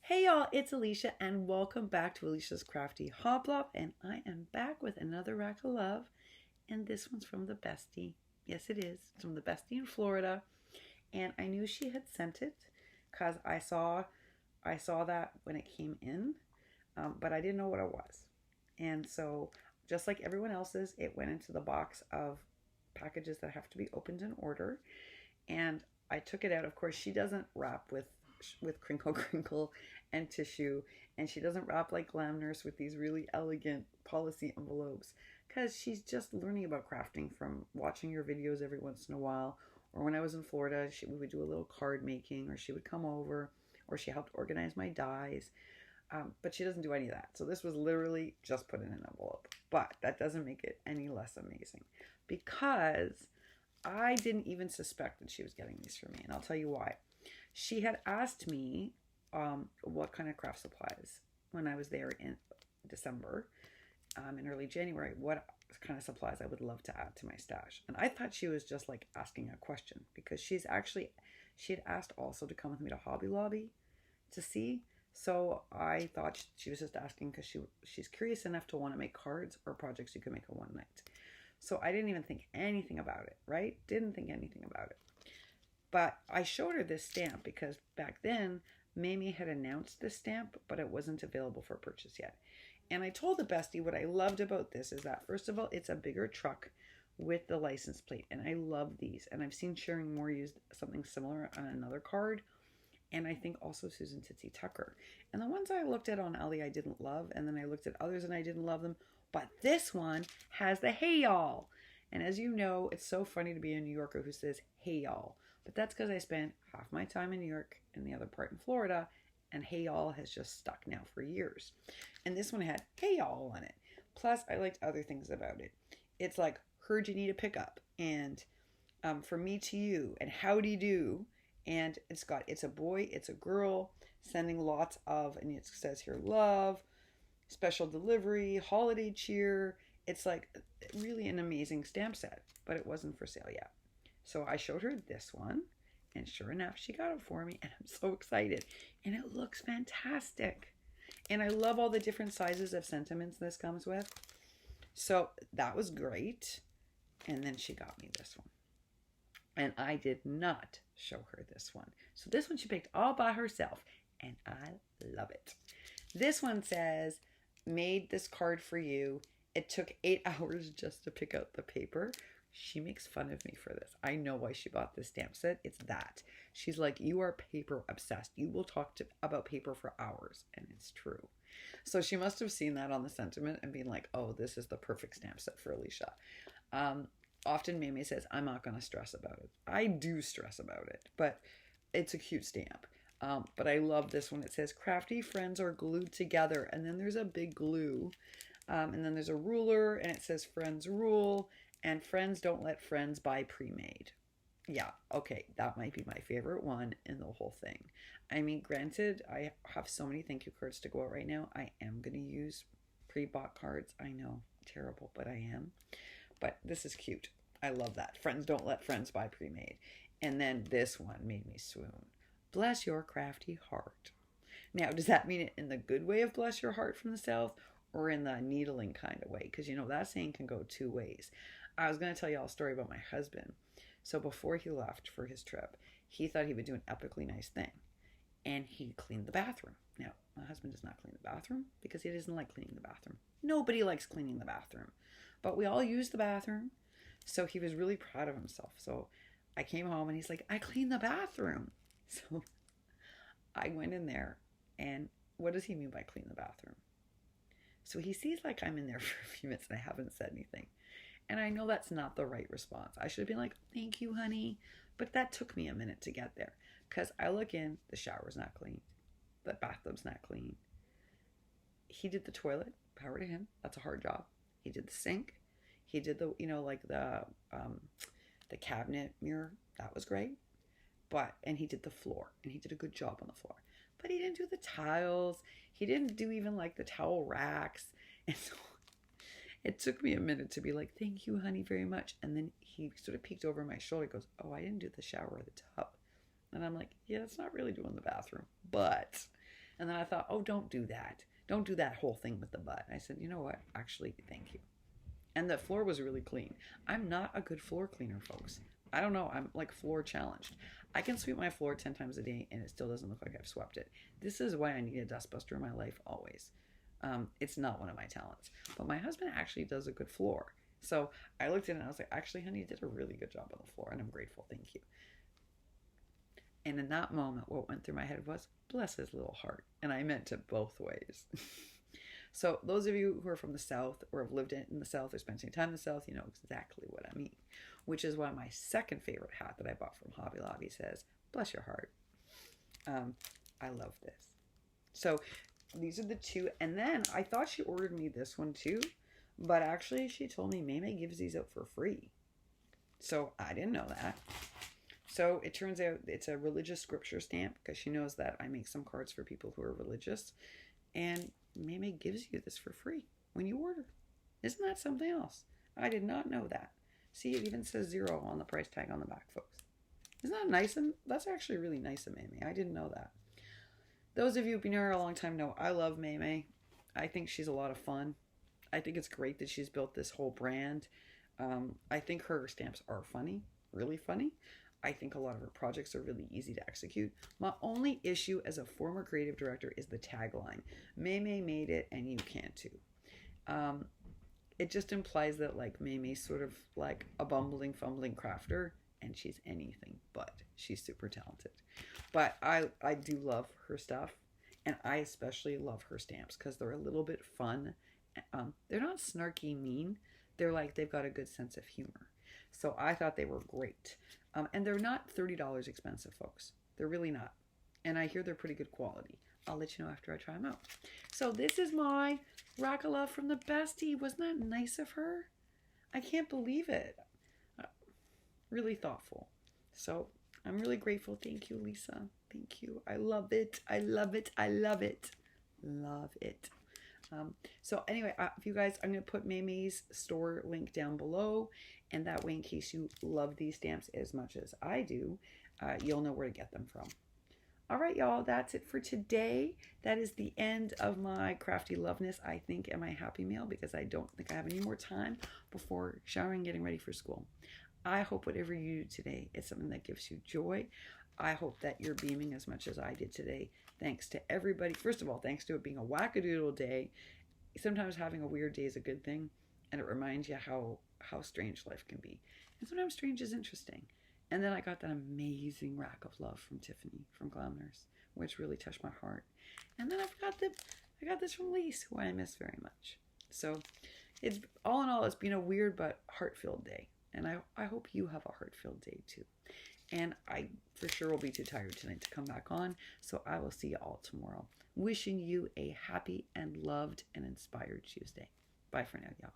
Hey y'all, it's Alicia and welcome back to Alicia's Crafty Hobblop, and I am back with another rack of love, and this one's from the Bestie. Yes, it is. It's from the Bestie in Florida, and I knew she had sent it because I saw that when it came in, but I didn't know what it was. And so, just like everyone else's, it went into the box of packages that have to be opened in order, and I took it out. Of course, she doesn't wrap with crinkle crinkle and tissue, and she doesn't wrap like Glam Nurse with these really elegant policy envelopes because she's just learning about crafting from watching your videos every once in a while. Or when I was in Florida, we would do a little card making, or she would come over, or she helped organize my dies. But she doesn't do any of that. So this was literally just put in an envelope. But that doesn't make it any less amazing because I didn't even suspect that she was getting these for me. And I'll tell you why. She had asked me what kind of craft supplies when I was there in December, in early January, what kind of supplies I would love to add to my stash. And I thought she was just like asking a question because she had asked also to come with me to Hobby Lobby to see. So I thought she was just asking because she's curious enough to want to make cards or projects you can make in one night. So I didn't even think anything about it, right? Didn't think anything about it. But I showed her this stamp because back then, Mamie had announced this stamp, but it wasn't available for purchase yet. And I told the Bestie what I loved about this is that, first of all, it's a bigger truck with the license plate. And I love these. And I've seen Sharing Moore use something similar on another card. And I think also Susan Titsy Tucker. And the ones I looked at on Ali I didn't love. And then I looked at others and I didn't love them. But this one has the hey y'all. And as you know, it's so funny to be a New Yorker who says hey y'all. But that's because I spent half my time in New York and the other part in Florida, and hey y'all has just stuck now for years. And this one had hey y'all on it. Plus, I liked other things about it. It's like, heard you need a pickup, and from me to you, and howdy do. And it's a boy, it's a girl, sending lots of, and it says here, love, special delivery, holiday cheer. It's like really an amazing stamp set, but it wasn't for sale yet. So I showed her this one, and sure enough, she got it for me, and I'm so excited. And it looks fantastic. And I love all the different sizes of sentiments this comes with. So that was great. And then she got me this one. And I did not show her this one. So this one she picked all by herself, and I love it. This one says, made this card for you. It took 8 hours just to pick out the paper. She makes fun of me for this. I know why she bought this stamp set. It's that. She's like, you are paper obsessed. You will talk about paper for hours. And it's true. So she must have seen that on the sentiment and been like, oh, this is the perfect stamp set for Alicia. Often Mamie says, I'm not going to stress about it. I do stress about it, but it's a cute stamp. But I love this one. It says, crafty friends are glued together. And then there's a big glue. And then there's a ruler, and it says friends rule. And friends don't let friends buy pre-made. Yeah, okay, that might be my favorite one in the whole thing. I mean, granted, I have so many thank you cards to go out right now. I am going to use pre-bought cards. I know, terrible, but I am. But this is cute. I love that. Friends don't let friends buy pre-made. And then this one made me swoon. Bless your crafty heart. Now, does that mean it in the good way of bless your heart from the South, or in the needling kind of way? Because, you know, that saying can go two ways. I was going to tell you all a story about my husband. So before he left for his trip, he thought he would do an epically nice thing. And he cleaned the bathroom. Now, my husband does not clean the bathroom because he doesn't like cleaning the bathroom. Nobody likes cleaning the bathroom. But we all use the bathroom. So he was really proud of himself. So I came home and he's like, I cleaned the bathroom. So I went in there, and what does he mean by clean the bathroom? So he sees like I'm in there for a few minutes and I haven't said anything. And I know that's not the right response. I should have been like, thank you, honey. But that took me a minute to get there. Because I look in, the shower's not clean. The bathtub's not clean. He did the toilet, power to him. That's a hard job. He did the sink. He did the, the cabinet mirror. That was great. And he did the floor. And he did a good job on the floor. But he didn't do the tiles. He didn't do even like the towel racks. And so it took me a minute to be like, thank you, honey, very much. And then he sort of peeked over my shoulder. He goes, oh, I didn't do the shower or the tub. And I'm like, yeah, it's not really doing the bathroom. But And then I thought, oh, don't do that. Don't do that whole thing with the butt. I said, you know what? Actually, thank you. And the floor was really clean. I'm not a good floor cleaner, folks. I don't know. I'm like floor challenged. I can sweep my floor 10 times a day and it still doesn't look like I've swept it. This is why I need a dustbuster in my life always. It's not one of my talents. But my husband actually does a good floor. So I looked at it and I was like, actually, honey, you did a really good job on the floor and I'm grateful. Thank you. And in that moment, what went through my head was, bless his little heart. And I meant it both ways. So those of you who are from the South or have lived in the South or spent any time in the South, you know exactly what I mean. Which is why my second favorite hat that I bought from Hobby Lobby says, bless your heart. I love this. So these are the two. And then I thought she ordered me this one too. But actually she told me Maymay gives these out for free. So I didn't know that. So it turns out it's a religious scripture stamp because she knows that I make some cards for people who are religious. And Maymay gives you this for free when you order. Isn't that something else? I did not know that. See, it even says 0 on the price tag on the back, folks. Isn't that nice? And that's actually really nice of Maymay. I didn't know that. Those of you who've been here a long time know I love Maymay. I think she's a lot of fun. I think it's great that she's built this whole brand. I think her stamps are funny, really funny. I think a lot of her projects are really easy to execute. My only issue as a former creative director is the tagline. Maymay made it and you can too. It just implies that like Maymay's sort of like a bumbling, fumbling crafter and she's anything but. She's super talented. But I do love her stuff and I especially love her stamps because they're a little bit fun. They're not snarky mean. They're like they've got a good sense of humor. So I thought they were great. And they're not $30 expensive, folks. They're really not. And I hear they're pretty good quality. I'll let you know after I try them out. So this is my RAK of Love from the Bestie. Wasn't that nice of her? I can't believe it. Really thoughtful. So I'm really grateful. Thank you, Lisa. Thank you. I love it. I love it. I love it. Love it. So anyway, if you guys, I'm going to put Maymay's store link down below. And that way, in case you love these stamps as much as I do, you'll know where to get them from. All right, y'all, that's it for today. That is the end of my crafty loveness, I think, and my happy meal because I don't think I have any more time before showering and getting ready for school. I hope whatever you do today is something that gives you joy. I hope that you're beaming as much as I did today. Thanks to everybody. First of all, thanks to it being a wackadoodle day. Sometimes having a weird day is a good thing, and it reminds you how strange life can be. And sometimes strange is interesting. And then I got that amazing RAK of Love from Tiffany from Glam Nurse, which really touched my heart. And then I got this from Lise, who I miss very much. So it's all in all, it's been a weird but heart-filled day. And I hope you have a heart-filled day too. And I for sure will be too tired tonight to come back on. So I will see you all tomorrow. Wishing you a happy and loved and inspired Tuesday. Bye for now, y'all.